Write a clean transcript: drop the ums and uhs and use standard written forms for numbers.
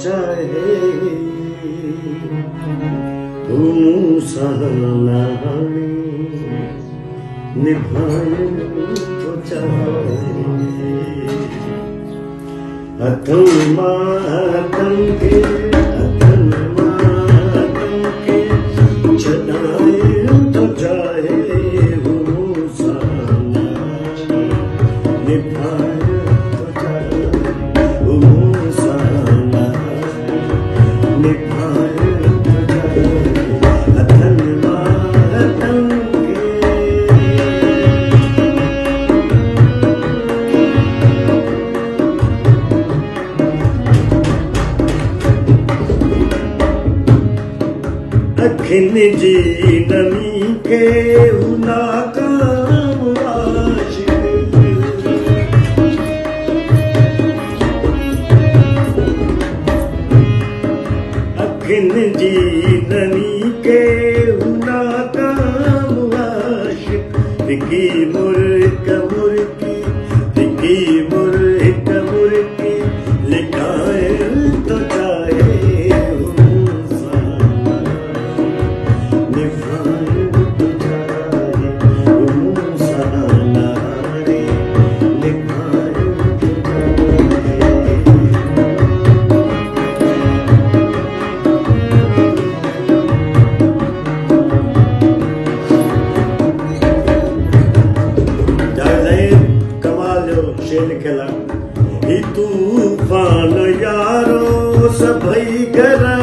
चाहे सालानी निभाए तो चाहे अथन मातम के चलाए तो चाहे निभाए तो चाहे निभाए तो चाहे अथन मातम अखिन जी नमी के नाकाम आशिक अखिन जी नमी के नाकाम आशिक रिकी मुर्क मुर्की रिकी मुर्क मुर्की लिखाए तो चाहे शेर खेला ही तूफान यारो सभई घर